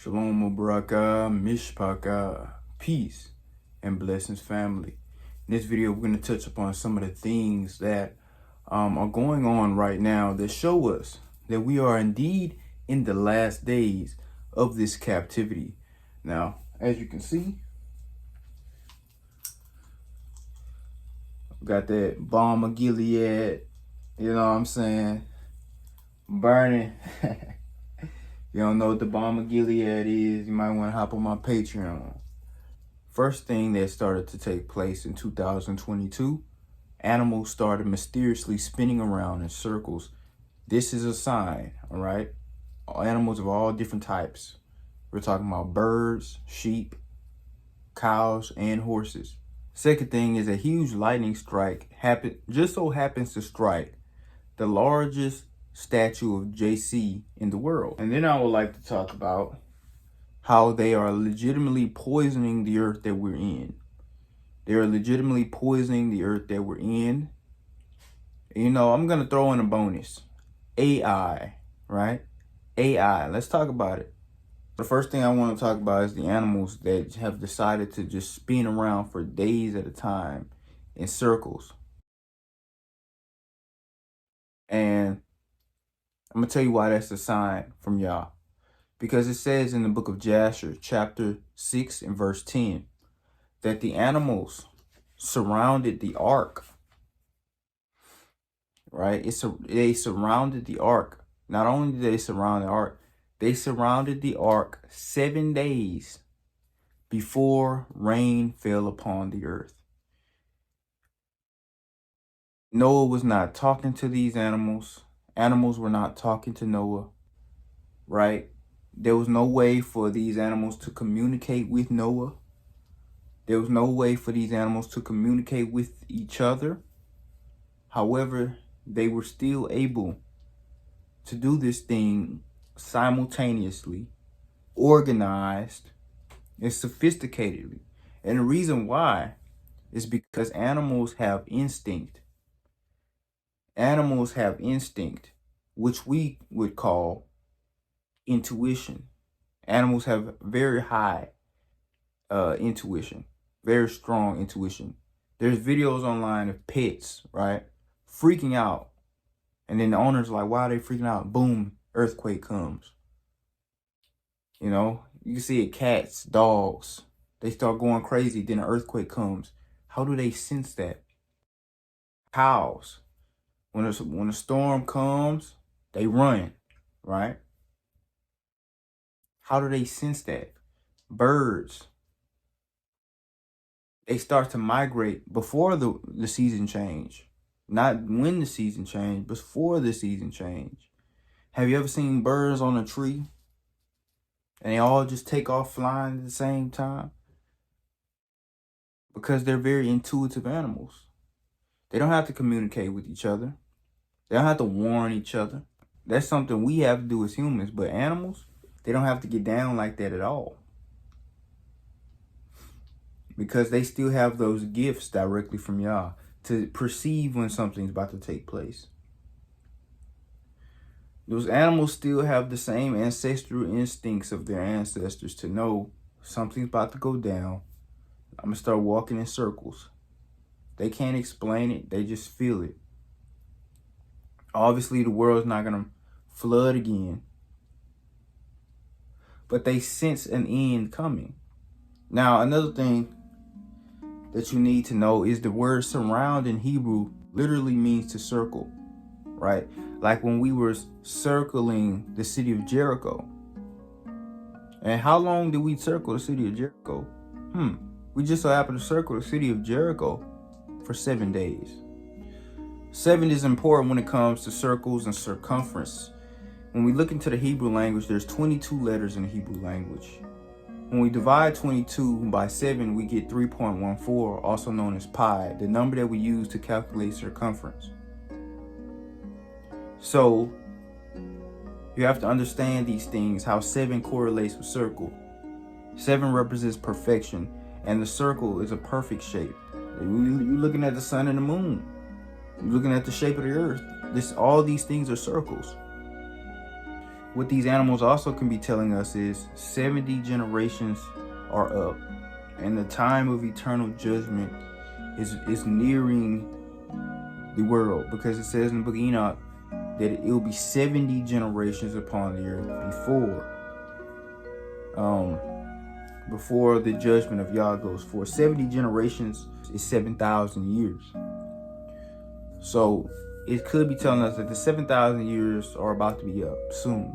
Shalom, Baraka, Mishpaka, peace and blessings, family. In this video, we're going to touch upon some of the things that are going on right now that show us that we are indeed in the last days of this captivity. Now, as you can see, we got that bomb of Gilead, you know what I'm saying, burning. You don't know what the bomb of Gilead is, you might want to hop on my Patreon. First thing that started to take place in 2022, animals started mysteriously spinning around in circles. This is a sign, all right? Animals of all different types. We're talking about birds, sheep, cows, and horses. Second thing is a huge lightning strike just so happens to strike the largest statue of JC in the world. And then I would like to talk about how they are legitimately poisoning the earth that we're in. They are legitimately poisoning the earth that we're in. You know, I'm going to throw in a bonus. AI, right? AI, let's talk about it. The first thing I want to talk about is the animals that have decided to just spin around for days at a time in circles. And I'm going to tell you why that's a sign from Yah. Because it says in the book of Jasher, chapter 6 and verse 10, that the animals surrounded the ark, right? They surrounded the ark. Not only did they surround the ark, they surrounded the ark 7 days before rain fell upon the earth. Noah was not talking to these animals. Animals were not talking to Noah, right? There was no way for these animals to communicate with Noah. There was no way for these animals to communicate with each other. However, they were still able to do this thing simultaneously, organized, and sophisticatedly. And the reason why is because animals have instinct. Animals have instinct, which we would call intuition. Animals have very high intuition, very strong intuition. There's videos online of pets, right, freaking out. And then the owner's like, why are they freaking out? Boom, earthquake comes. You know, you can see it, cats, dogs, they start going crazy, then an earthquake comes. How do they sense that? Cows, when a storm comes, they run, right? How do they sense that? Birds, they start to migrate before the season change. Not when the season change, but before the season change. Have you ever seen birds on a tree and they all just take off flying at the same time? Because they're very intuitive animals. They don't have to communicate with each other. They don't have to warn each other. That's something we have to do as humans, but animals, they don't have to get down like that at all. Because they still have those gifts directly from Yah to perceive when something's about to take place. Those animals still have the same ancestral instincts of their ancestors to know something's about to go down. I'm going to start walking in circles. They can't explain it. They just feel it. Obviously, the world's not going to flood again. But they sense an end coming. Now, another thing that you need to know is the word surround in Hebrew literally means to circle, right? Like when we were circling the city of Jericho. And how long did we circle the city of Jericho? We just so happened to circle the city of Jericho for 7 days. 7 is important when it comes to circles and circumference. When we look into the Hebrew language, there's 22 letters in the Hebrew language. When we divide 22 by 7, we get 3.14, also known as pi, the number that we use to calculate circumference. So you have to understand these things, how 7 correlates with circle. 7 represents perfection, and the circle is a perfect shape. You're looking at the sun and the moon. You're looking at the shape of the earth. All these things are circles. What these animals also can be telling us is 70 generations are up, and the time of eternal judgment is nearing the world, because it says in the book of Enoch that it will be 70 generations upon the earth before the judgment of Yah goes forth. 70 generations is 7,000 years. So it could be telling us that the 7,000 years are about to be up soon,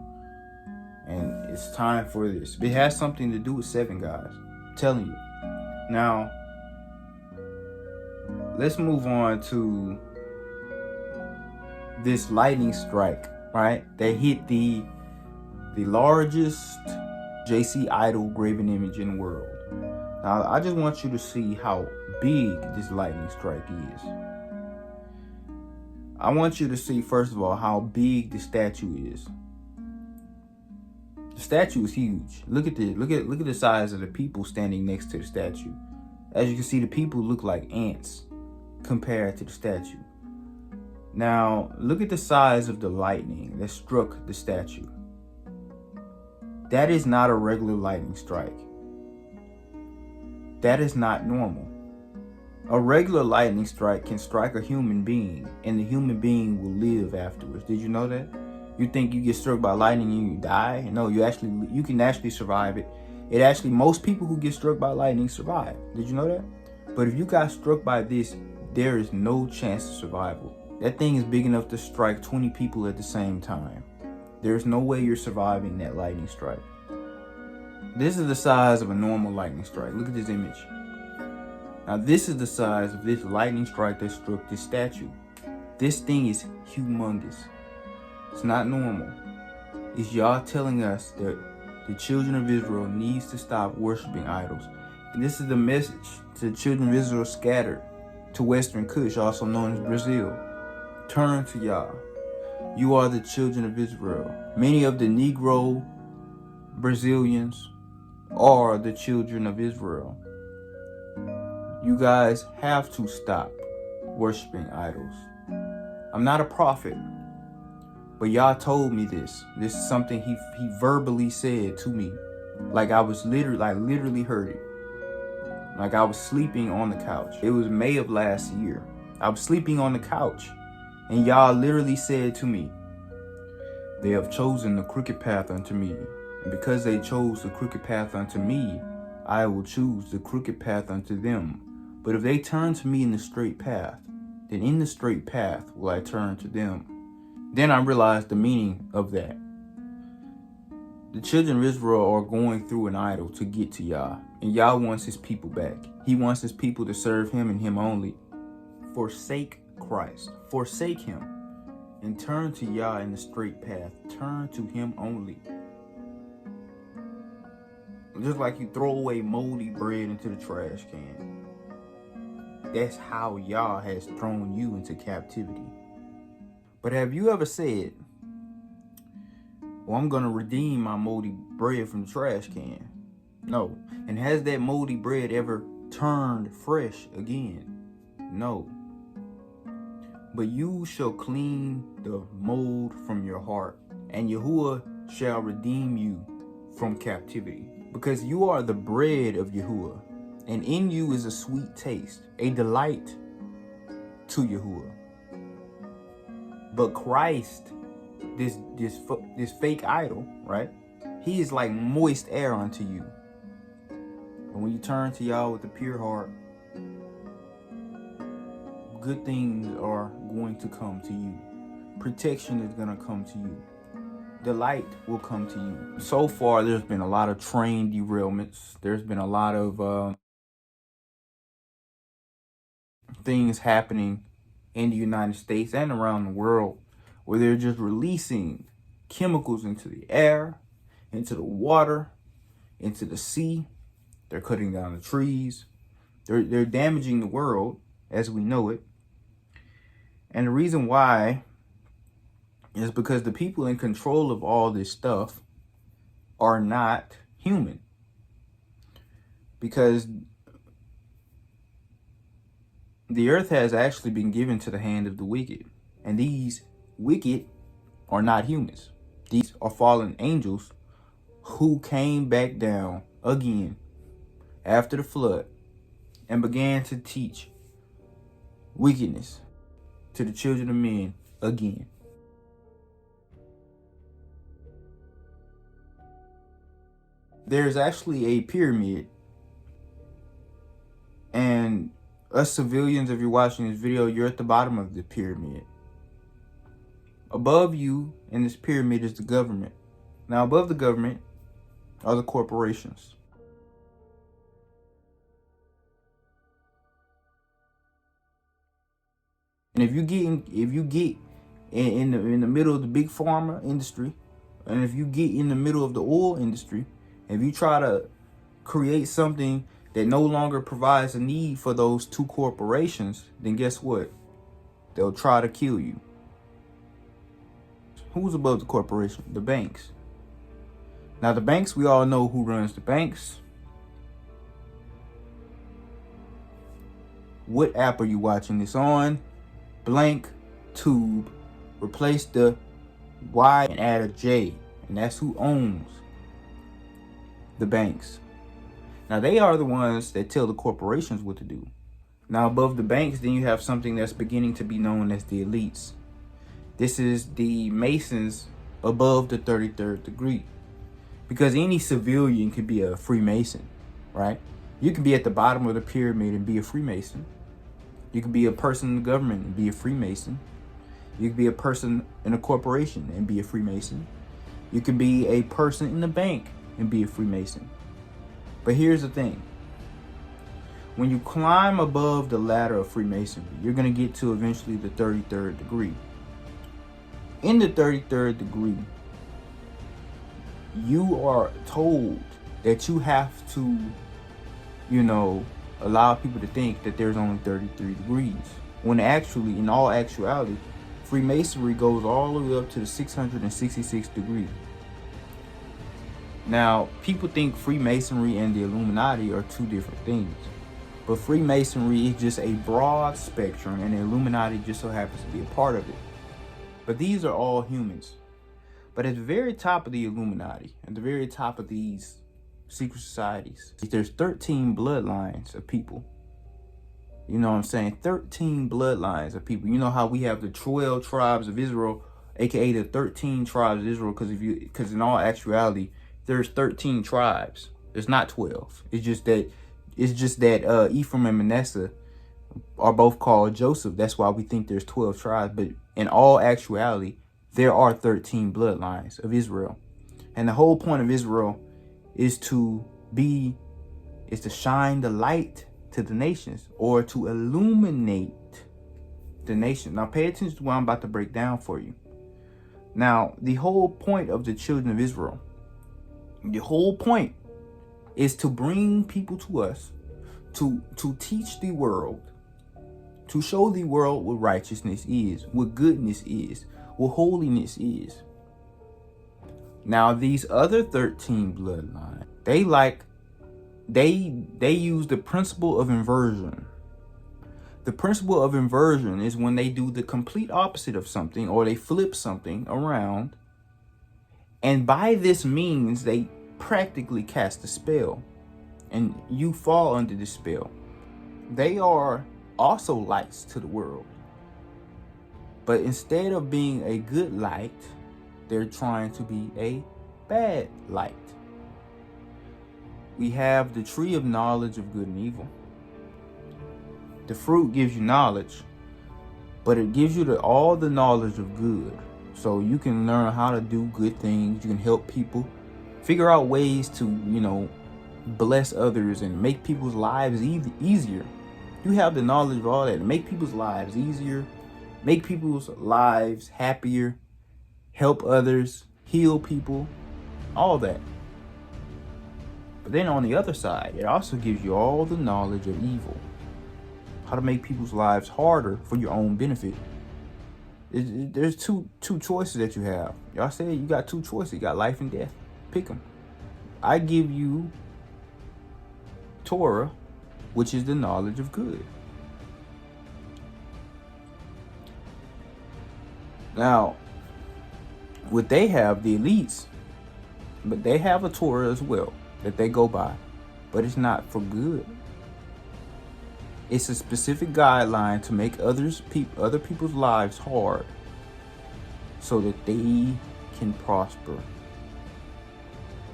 and it's time for this. It has something to do with 7, guys. I'm telling you. Now, let's move on to this lightning strike, right? That hit the largest JC idol graven image in the world. Now, I just want you to see how big this lightning strike is. I want you to see, first of all, how big the statue is. The statue is huge. Look at the size of the people standing next to the statue. As you can see, the people look like ants compared to the statue. Now, look at the size of the lightning that struck the statue. That is not a regular lightning strike. That is not normal. A regular lightning strike can strike a human being, and the human being will live afterwards. Did you know that? You think you get struck by lightning and you die? No, you can actually survive it. Most people who get struck by lightning survive. Did you know that? But if you got struck by this, there is no chance of survival. That thing is big enough to strike 20 people at the same time. There's no way you're surviving that lightning strike. This is the size of a normal lightning strike. Look at this image. Now, this is the size of this lightning strike that struck this statue. This thing is humongous. It's not normal. It's Yah telling us that the children of Israel needs to stop worshiping idols. And this is the message to the children of Israel scattered to Western Kush, also known as Brazil. Turn to Yah. You are the children of Israel. Many of the Negro Brazilians are the children of Israel. You guys have to stop worshiping idols. I'm not a prophet, but Yah told me this. This is something he verbally said to me. Like I literally heard it. Like I was sleeping on the couch. It was May of last year. I was sleeping on the couch, and Yah literally said to me, "They have chosen the crooked path unto me. And because they chose the crooked path unto me, I will choose the crooked path unto them. But if they turn to me in the straight path, then in the straight path will I turn to them." Then I realized the meaning of that. The children of Israel are going through an idol to get to Yah. And Yah wants his people back. He wants his people to serve him and him only. Forsake Christ. Forsake him. And turn to Yah in the straight path. Turn to him only. Just like you throw away moldy bread into the trash can. That's how Yah has thrown you into captivity. But have you ever said, "Well, I'm going to redeem my moldy bread from the trash can"? No. And has that moldy bread ever turned fresh again? No. But you shall clean the mold from your heart, and Yahuwah shall redeem you from captivity. Because you are the bread of Yahuwah, and in you is a sweet taste, a delight to Yahuwah. But Christ, this fake idol, right? He is like moist air unto you. And when you turn to Yah with a pure heart, good things are going to come to you. Protection is going to come to you. Delight will come to you. So far, there's been a lot of train derailments. There's been a lot of things happening in the United States and around the world where they're just releasing chemicals into the air, into the water, into the sea. They're cutting down the trees. They're damaging the world as we know it. And the reason why is because the people in control of all this stuff are not human. Because the earth has actually been given to the hand of the wicked. And these wicked are not humans. These are fallen angels who came back down again after the flood and began to teach wickedness to the children of men again. There's actually a pyramid, and us civilians, if you're watching this video, you're at the bottom of the pyramid. Above you in this pyramid is the government. Now above the government are the corporations. And if you get in the middle of the big pharma industry, and if you get in the middle of the oil industry, if you try to create something that no longer provides a need for those two corporations, then guess what? They'll try to kill you. Who's above the corporation? The banks. Now the banks, we all know who runs the banks. What app are you watching this on? Blank tube. Replace the Y and add a J. And that's who owns the banks. Now they are the ones that tell the corporations what to do. Now above the banks, then you have something that's beginning to be known as the elites. This is the Masons above the 33rd degree. Because any civilian could be a Freemason, right? You can be at the bottom of the pyramid and be a Freemason. You can be a person in the government and be a Freemason. You can be a person in a corporation and be a Freemason. You can be a person in the bank and be a Freemason. But here's the thing. When you climb above the ladder of Freemasonry, you're going to get to eventually the 33rd degree. In the 33rd degree, you are told that you have to, allow people to think that there's only 33 degrees. When actually, in all actuality, Freemasonry goes all the way up to the 666 degree. Now, people think Freemasonry and the Illuminati are two different things. But Freemasonry is just a broad spectrum, and the Illuminati just so happens to be a part of it. But these are all humans. But at the very top of the Illuminati, at the very top of these secret societies, there's 13 bloodlines of people. You know what I'm saying? 13 bloodlines of people. You know how we have the 12 tribes of Israel, aka the 13 tribes of Israel, because in all actuality, there's 13 tribes. There's not 12. It's just that Ephraim and Manasseh are both called Joseph. That's why we think there's 12 tribes. But in all actuality, there are 13 bloodlines of Israel. And the whole point of Israel is to shine the light to the nations, or to illuminate the nation. Now pay attention to what I'm about to break down for you. Now, the whole point of the children of Israel, the whole point is to bring people to us, to teach the world, to show the world what righteousness is, what goodness is, what holiness is. Now, these other 13 bloodlines, they use the principle of inversion. The principle of inversion is when they do the complete opposite of something, or they flip something around, and by this means they practically cast a spell, and you fall under the spell. They are also lights to the world, but instead of being a good light, they're trying to be a bad light. We have the tree of knowledge of good and evil. The fruit gives you knowledge, but it gives you all the knowledge of good. So you can learn how to do good things. You can help people, figure out ways to, bless others and make people's lives easier. You have the knowledge of all that. Make people's lives easier, make people's lives happier, help others, heal people, all that. But then on the other side, it also gives you all the knowledge of evil. How to make people's lives harder for your own benefit. There's two choices that you have. Y'all said you got two choices. You got life and death. Pick them. I give you Torah, which is the knowledge of good. Now, What they have, the elites, but they have a Torah as well that they go by, but it's not for good. It's a specific guideline to make other people's lives hard so that they can prosper.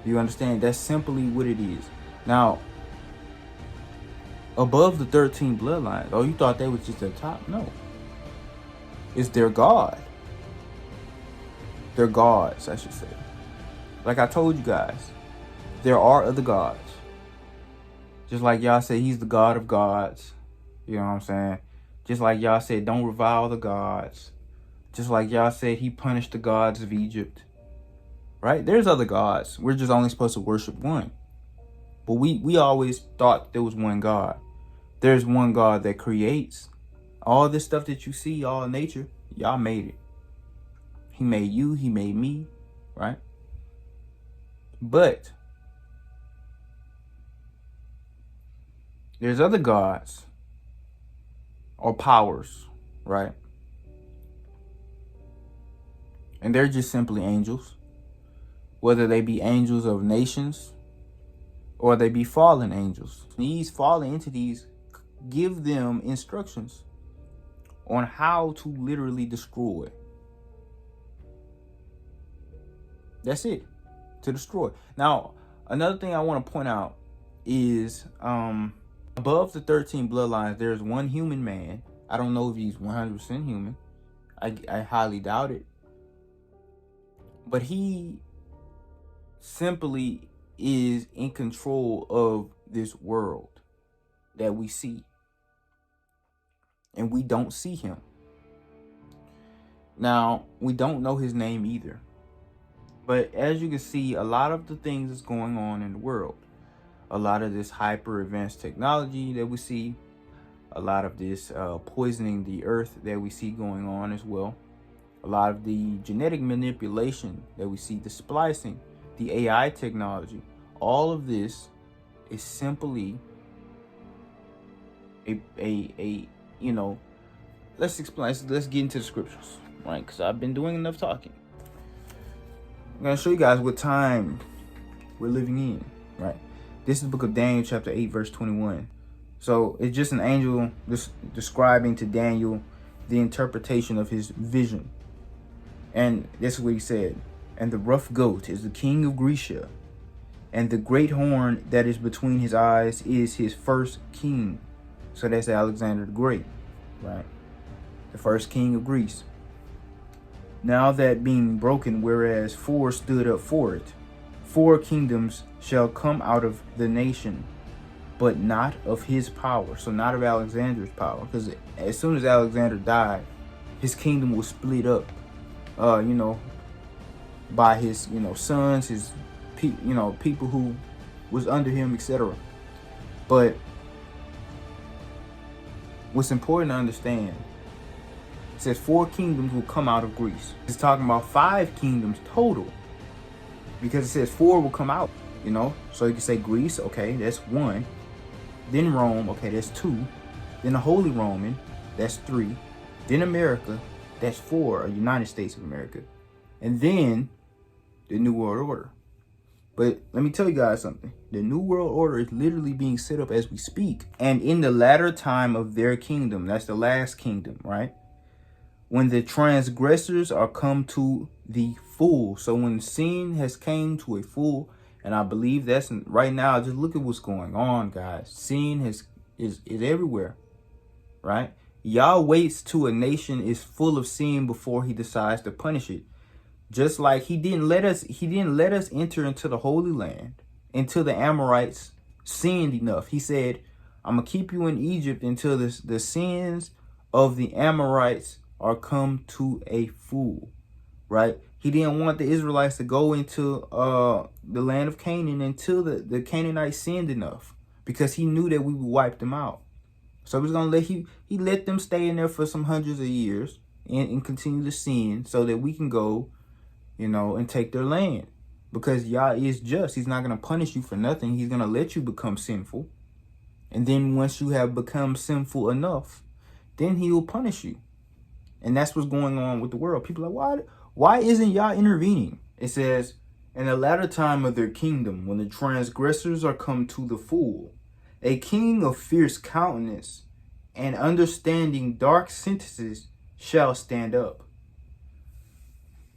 You understand? That's simply what it is. Now, above the 13 bloodlines, oh, you thought they was just at the top? No. It's their God. Their gods, I should say. Like I told you guys, there are other gods. Just like y'all said, he's the God of gods. You know what I'm saying? Just like y'all said, don't revile the gods. Just like y'all said, he punished the gods of Egypt. Right? There's other gods. We're just only supposed to worship one. But we always thought there was one God. There's one God that creates. All this stuff that you see, all nature, y'all made it. He made you, he made me, right? But there's other gods or powers, right? And they're just simply angels. Whether they be angels of nations or they be fallen angels. These fallen entities give them instructions on how to literally destroy. That's it. To destroy. Now, another thing I want to point out is above the 13 bloodlines, there's one human man. I don't know if he's 100% human. I highly doubt it. But he simply is in control of this world that we see. And we don't see him. Now, we don't know his name either. But as you can see, a lot of the things that's going on in the world, a lot of this hyper advanced technology that we see, a lot of this poisoning the earth that we see going on as well, a lot of the genetic manipulation that we see, the splicing, the AI technology, all of this is simply a you know, let's explain, let's get into the scriptures, right? Because I've been doing enough talking. I'm going to show you guys what time we're living in, right? This is the book of Daniel, chapter 8, verse 21. So it's just an angel describing to Daniel the interpretation of his vision. And this is what he said. And the rough goat is the king of Grecia, and the great horn that is between his eyes is his first king. So that's Alexander the Great, right? The first king of Greece. Now that being broken, whereas 4 stood up for it, 4 kingdoms shall come out of the nation, but not of his power. So not of Alexander's power, because as soon as Alexander died, his kingdom was split up, by his, sons, his, people who was under him, etc. But what's important to understand, it says 4 kingdoms will come out of Greece. It's talking about 5 kingdoms total, because it says 4 will come out, So you can say Greece, okay, that's 1. Then Rome, okay, that's 2. Then the Holy Roman, that's 3. Then America, that's 4, or United States of America. And then the New World Order. But let me tell you guys something. The New World Order is literally being set up as we speak. And in the latter time of their kingdom, that's the last kingdom, right? When the transgressors are come to the full. So when sin has came to a full, and I believe that's right now, just look at what's going on, guys. Sin is everywhere, right? Yah waits till a nation is full of sin before he decides to punish it. Just like he didn't let us enter into the Holy Land until the Amorites sinned enough. He said, I'm going to keep you in Egypt until the sins of the Amorites are come to a full, right? He didn't want the Israelites to go into the land of Canaan until the Canaanites sinned enough, because he knew that we would wipe them out. So he was going to he let them stay in there for some hundreds of years and continue to sin so that we can go, and take their land. Because Yah is just. He's not going to punish you for nothing. He's going to let you become sinful. And then once you have become sinful enough, then he will punish you. And that's what's going on with the world. People are like, Why isn't Yah intervening? It says, in the latter time of their kingdom, when the transgressors are come to the full, a king of fierce countenance and understanding dark sentences shall stand up.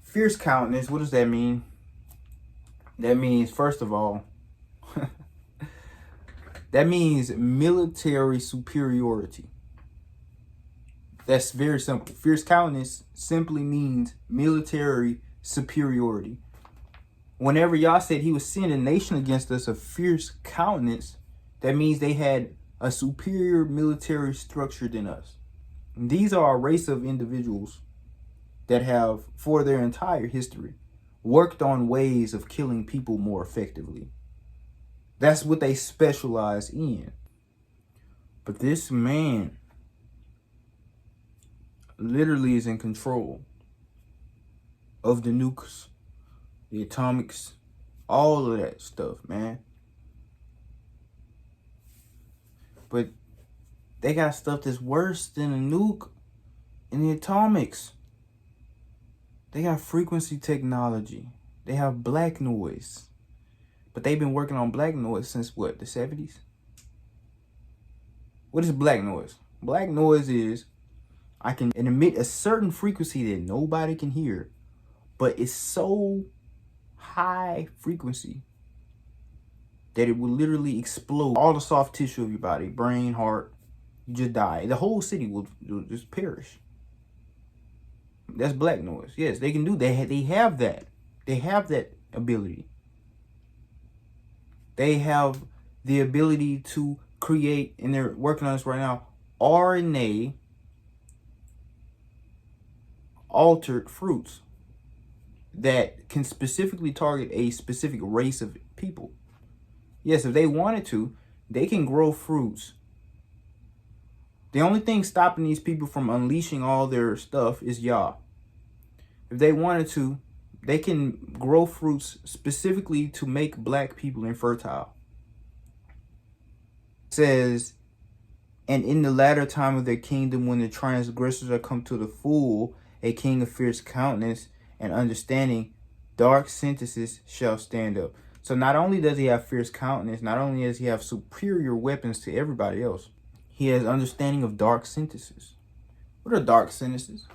Fierce countenance, what does that mean? That means, first of all, that means military superiority. That's very simple. Fierce countenance simply means military superiority. Whenever Yah said he was sending a nation against us of fierce countenance, that means they had a superior military structure than us. And these are a race of individuals that have, for their entire history, worked on ways of killing people more effectively. That's what they specialize in. But this man literally is in control of the nukes, the atomics, all of that stuff, man. But they got stuff that's worse than a nuke and the atomics. They got frequency technology. They have black noise. But they've been working on black noise since what, the 70s? What is black noise? Black noise is I can emit a certain frequency that nobody can hear, but it's so high frequency that it will literally explode all the soft tissue of your body, brain, heart. You just die. The whole city will just perish. That's black noise. Yes, they can do that. They have that. They have that ability. They have the ability to create, and they're working on this right now, RNA altered fruits that can specifically target a specific race of people. Yes, if they wanted to, they can grow fruits. The only thing stopping these people from unleashing all their stuff is Yah. If they wanted to, they can grow fruits specifically to make black people infertile. It says, and in the latter time of their kingdom, when the transgressors are come to the full, a king of fierce countenance and understanding, dark sentences shall stand up. So not only does he have fierce countenance, not only does he have superior weapons to everybody else, he has understanding of dark sentences. What are dark sentences?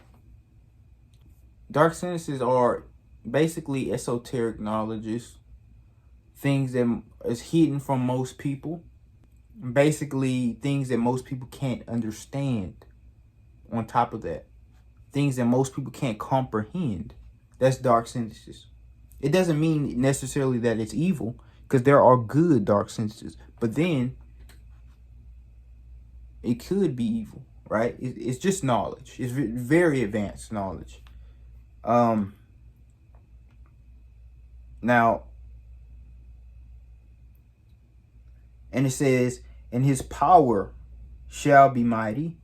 Dark sentences are basically esoteric knowledges, things that is hidden from most people, basically things that most people can't understand. On top of that, things that most people can't comprehend. That's dark sentences. It doesn't mean necessarily that it's evil, because there are good dark sentences, but then it could be evil, right? It's just knowledge. It's very advanced knowledge. Now, and it says, and his power shall be mighty,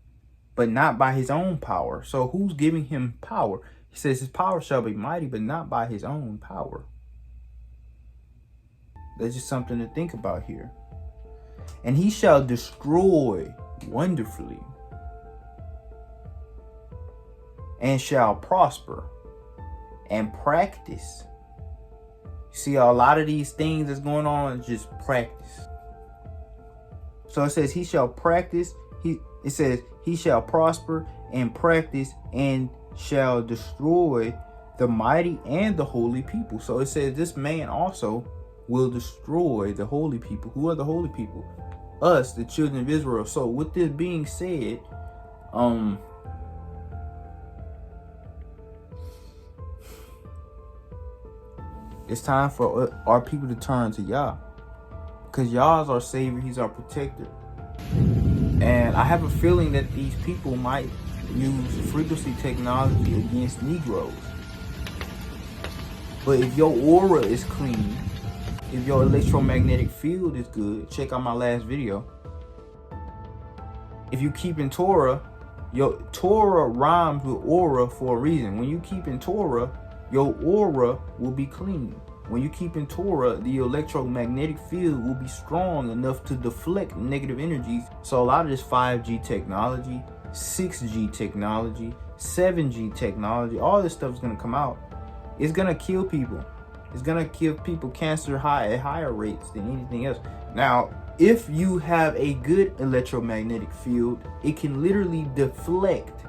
but not by his own power. So who's giving him power? He says his power shall be mighty, but not by his own power. That's just something to think about here. And he shall destroy wonderfully, and shall prosper and practice. You see, a lot of these things that's going on is just practice. So it says he shall practice. It says he shall prosper and practice and shall destroy the mighty and the holy people. So it says this man also will destroy the holy people. Who are the holy people? Us, the children of Israel. So with this being said, it's time for our people to turn to Yah, because Yah is our savior. He's our protector. And I have a feeling that these people might use frequency technology against Negroes. But if your aura is clean, if your electromagnetic field is good, check out my last video. If you keep in Torah, your Torah rhymes with aura for a reason. When you keep in Torah, your aura will be clean. When you keep in Torah, the electromagnetic field will be strong enough to deflect negative energies. So a lot of this 5G technology, 6G technology, 7G technology, all this stuff is going to come out It's gonna kill people. It's gonna give people cancer at higher rates than anything else. Now, if you have a good electromagnetic field, it can literally deflect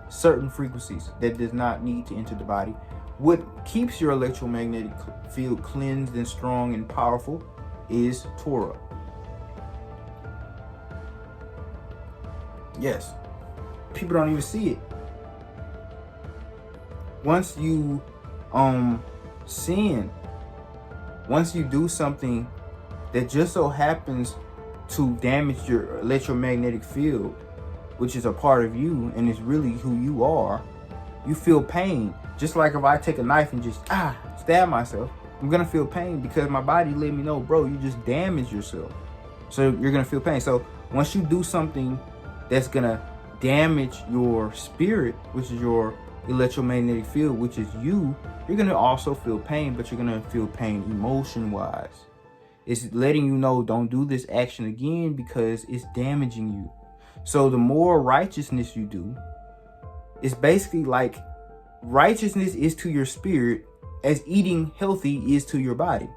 certain frequencies that does not need to enter the body. What keeps your electromagnetic field cleansed and strong and powerful is Torah. Yes. People don't even see it. Once you sin, once you do something that just so happens to damage your electromagnetic field, which is a part of you and is really who you are, you feel pain. Just like if I take a knife and just stab myself, I'm gonna feel pain because my body let me know, bro, you just damaged yourself. So you're gonna feel pain. So once you do something that's gonna damage your spirit, which is your electromagnetic field, which is you're gonna also feel pain, but you're gonna feel pain emotion wise. It's letting you know, don't do this action again because it's damaging you. So the more righteousness you do, it's basically like righteousness is to your spirit as eating healthy is to your body,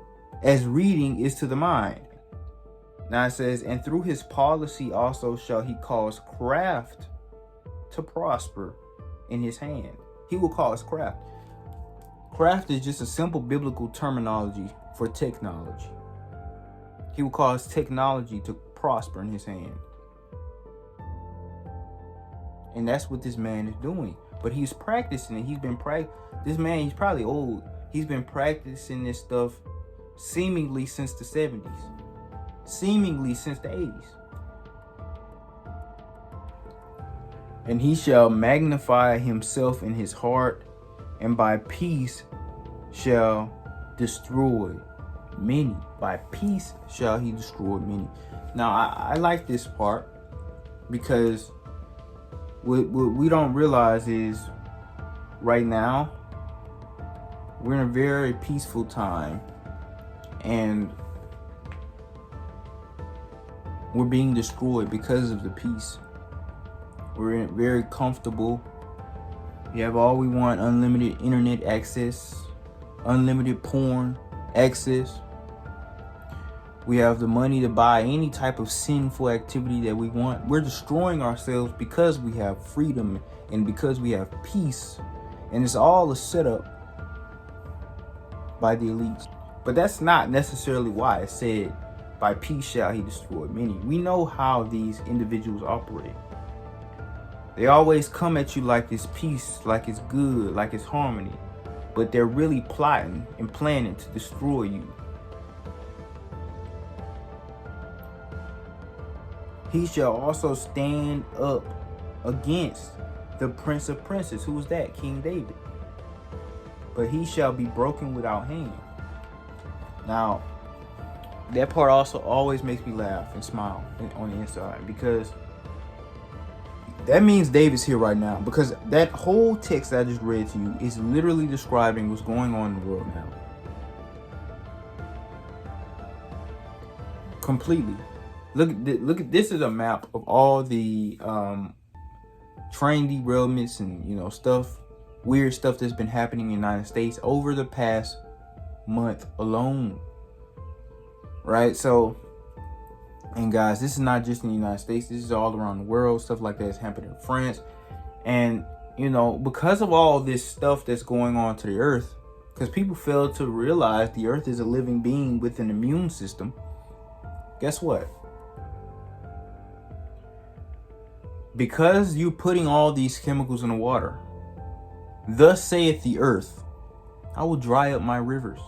as reading is to the mind. Now it says, and through his policy also shall he cause craft to prosper in his hand. He will cause craft. Craft is just a simple biblical terminology for technology. He will cause technology to prosper in his hand. And that's what this man is doing. But he's practicing it. This man, he's probably old. He's been practicing this stuff seemingly since the 70s. Seemingly since the 80s. And he shall magnify himself in his heart, and by peace shall destroy many. By peace shall he destroy many. Now, I like this part because what we don't realize is right now we're in a very peaceful time and we're being destroyed because of the peace. We're very comfortable. We have all we want: unlimited internet access, unlimited porn access. We have the money to buy any type of sinful activity that we want. We're destroying ourselves because we have freedom and because we have peace. And it's all a setup by the elites. But that's not necessarily why it said, by peace shall he destroy many. We know how these individuals operate. They always come at you like it's peace, like it's good, like it's harmony. But they're really plotting and planning to destroy you. He shall also stand up against the Prince of Princes. Who was that? King David. But he shall be broken without hand. Now, that part also always makes me laugh and smile on the inside, because that means David's here right now. Because that whole text that I just read to you is literally describing what's going on in the world now. Completely. Look at this is a map of all the train derailments and stuff, weird stuff that's been happening in the United States over the past month alone. Right? So, and guys, this is not just in the United States, this is all around the world. Stuff like that is happening in France. And because of all this stuff that's going on to the earth, because people fail to realize the earth is a living being with an immune system. Guess what? Because you're putting all these chemicals in the water, thus saith the earth, I will dry up my rivers.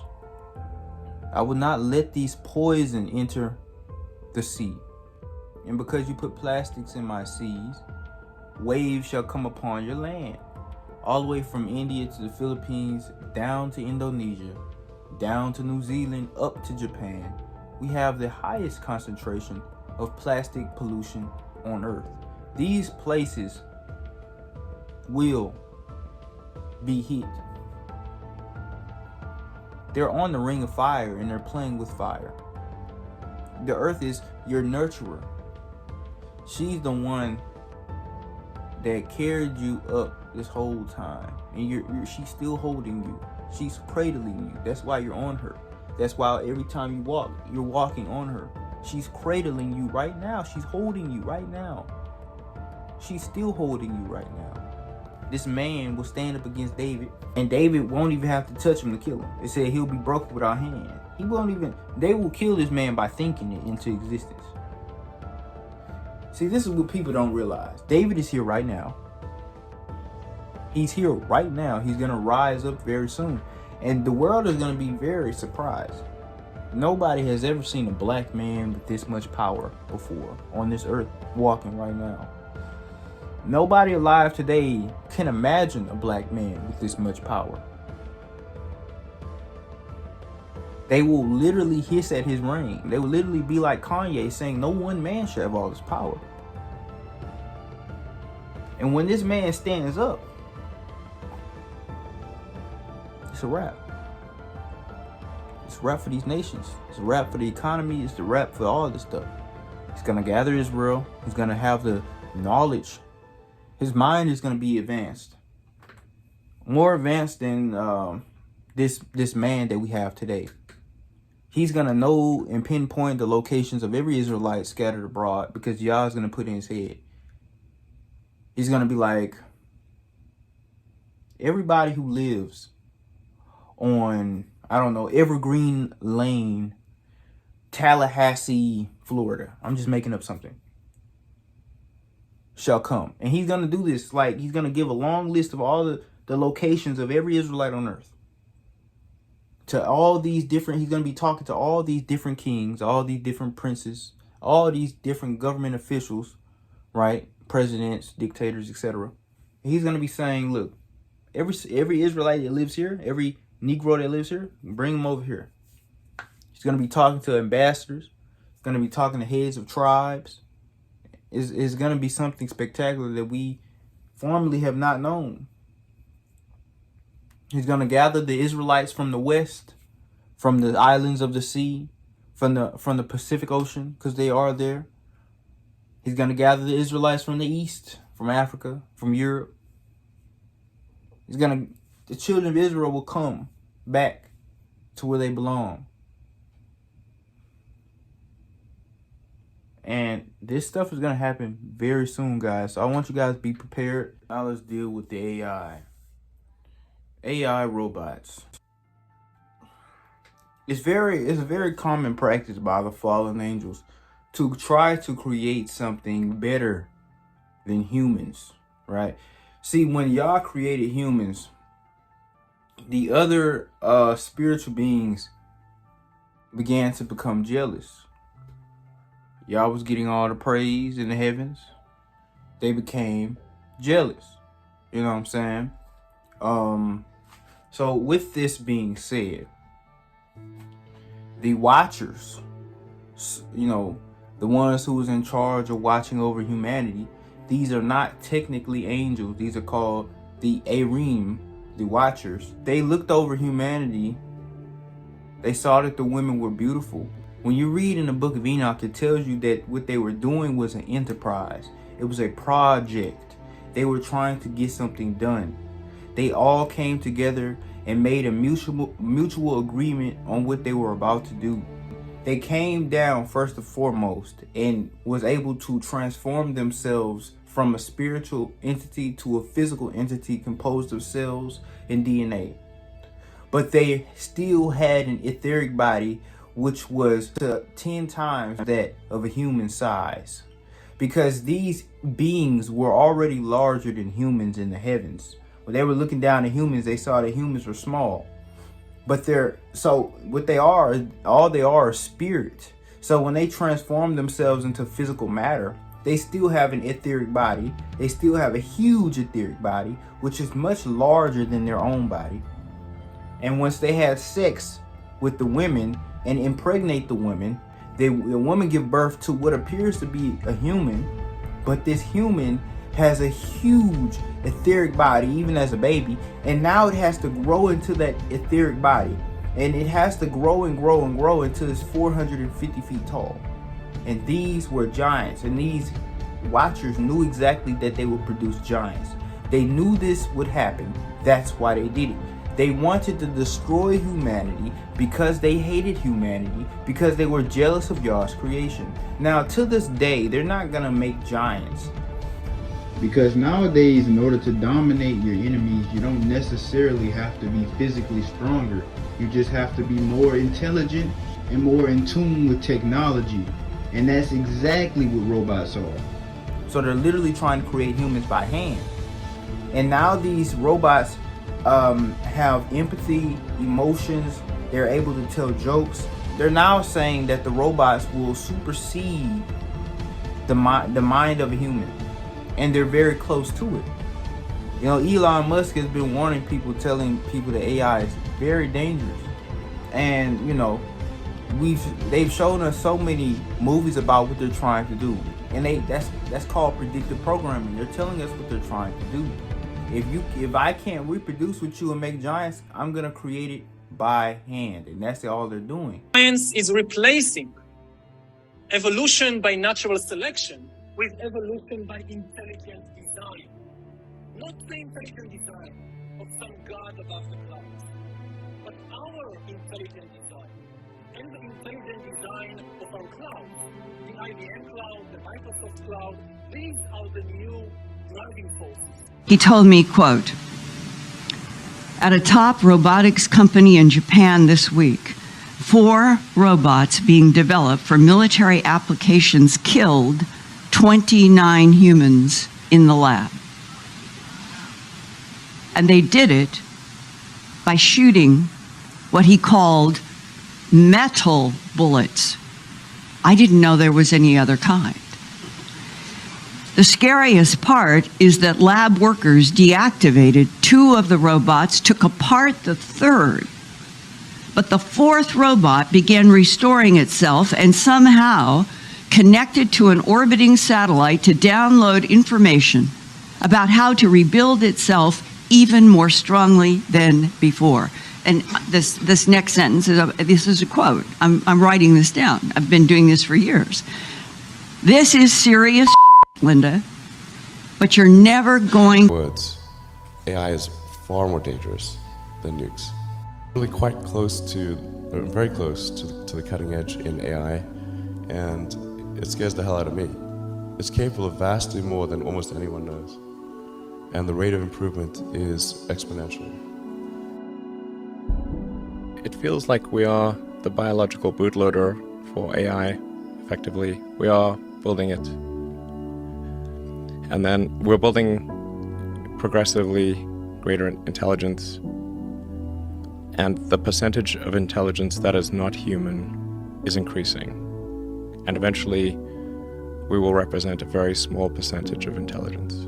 I will not let these poison enter the sea. And because you put plastics in my seas, waves shall come upon your land, all the way from India to the Philippines, down to Indonesia, down to New Zealand, up to Japan. We have the highest concentration of plastic pollution on earth. These places will be hit. They're on the ring of fire and they're playing with fire. The earth is your nurturer. She's the one that carried you up this whole time, and she's still holding you. She's cradling you. That's why you're on her. That's why every time you walk, you're walking on her. She's cradling you right now. She's holding you right now. She's still holding you right now. This man will stand up against David, and David won't even have to touch him to kill him. They said he'll be broken with our hand. He won't even, they will kill this man by thinking it into existence. See, this is what people don't realize. David is here right now. He's here right now. He's going to rise up very soon. And the world is going to be very surprised. Nobody has ever seen a black man with this much power before on this earth walking right now. Nobody alive today can imagine a black man with this much power. They will literally hiss at his reign. They will literally be like Kanye saying, no one man should have all this power. And when this man stands up, it's a wrap. It's a wrap for these nations. It's a wrap for the economy. It's a wrap for all this stuff. He's going to gather Israel. He's going to have the knowledge. His mind is going to be advanced. More advanced than this man that we have today. He's going to know and pinpoint the locations of every Israelite scattered abroad because Yah's going to put in his head. He's going to be like, everybody who lives on, I don't know, Evergreen Lane, Tallahassee, Florida. I'm just making up something. Shall come. And he's going to do this, like, he's going to give a long list of all the locations of every Israelite on earth. To all these different, he's going to be talking to all these different kings, all these different princes, all these different government officials, right? Presidents, dictators, etc. He's going to be saying, look, every Israelite that lives here, every Negro that lives here, bring them over here. He's going to be talking to ambassadors. He's going to be talking to heads of tribes. It's going to be something spectacular that we formerly have not known. He's going to gather the Israelites from the west, from the islands of the sea, from the Pacific Ocean, because they are there. He's going to gather the Israelites from the east, from Africa, from Europe. The children of Israel will come back to where they belong. And this stuff is going to happen very soon, guys. So I want you guys to be prepared. Now let's deal with the AI. AI robots. It's a very common practice by the fallen angels to try to create something better than humans, right? See, when Yah created humans, the other spiritual beings began to become jealous. Yah was getting all the praise in the heavens. They became jealous. You know what I'm saying? So with this being said, the watchers, you know, the ones who was in charge of watching over humanity, these are not technically angels. These are called the Arim, the watchers. They looked over humanity. They saw that the women were beautiful. When you read in the book of Enoch, it tells you that what they were doing was an enterprise. It was a project. They were trying to get something done. They all came together and made a mutual agreement on what they were about to do. They came down first and foremost and was able to transform themselves from a spiritual entity to a physical entity composed of cells and DNA. But they still had an etheric body which was 10 times that of a human size. Because these beings were already larger than humans in the heavens. When they were looking down at humans, they saw that humans were small. But all they are is spirit. So when they transform themselves into physical matter, they still have an etheric body. They still have a huge etheric body, which is much larger than their own body. And once they had sex with the women and impregnate the women, the woman give birth to what appears to be a human, but this human has a huge etheric body, even as a baby, and now it has to grow into that etheric body, and it has to grow and grow and grow until it's 450 feet tall. And these were giants, and these watchers knew exactly that they would produce giants. They knew this would happen. That's why they did it. They wanted to destroy humanity because they hated humanity, because they were jealous of Yah's creation. Now, to this day, they're not going to make giants. Because nowadays, in order to dominate your enemies, you don't necessarily have to be physically stronger. You just have to be more intelligent and more in tune with technology. And that's exactly what robots are. So they're literally trying to create humans by hand. And now these robots have empathy, emotions. They're able to tell jokes. They're now saying that the robots will supersede the mind of a human. And they're very close to it. You know, Elon Musk has been warning people, telling people that AI is very dangerous. And, you know, they've shown us so many movies about what they're trying to do. And that's called predictive programming. They're telling us what they're trying to do. If I can't reproduce with you and make giants, I'm gonna create it by hand. And that's all they're doing. Science is replacing evolution by natural selection with evolution by intelligent design. Not the intelligent design of some god above the clouds, but our intelligent design and the intelligent design of our clouds, the IBM cloud, the Microsoft cloud. These are the new driving forces. He told me, quote, at a top robotics company in Japan this week, 4 robots being developed for military applications killed 29 humans in the lab. And they did it by shooting what he called metal bullets. I didn't know there was any other kind. The scariest part is that lab workers deactivated 2 of the robots, took apart the 3rd, but the 4th robot began restoring itself and somehow connected to an orbiting satellite to download information about how to rebuild itself even more strongly than before. And this next sentence is a quote. I'm writing this down. I've been doing this for years. This is serious, Linda, but you're never going. Words, AI is far more dangerous than nukes. Really quite close to, or very close to the cutting edge in AI, and it scares the hell out of me. It's capable of vastly more than almost anyone knows, and the rate of improvement is exponential. It feels like we are the biological bootloader for AI, effectively. We are building it. And then we're building progressively greater intelligence. And the percentage of intelligence that is not human is increasing. And eventually, we will represent a very small percentage of intelligence.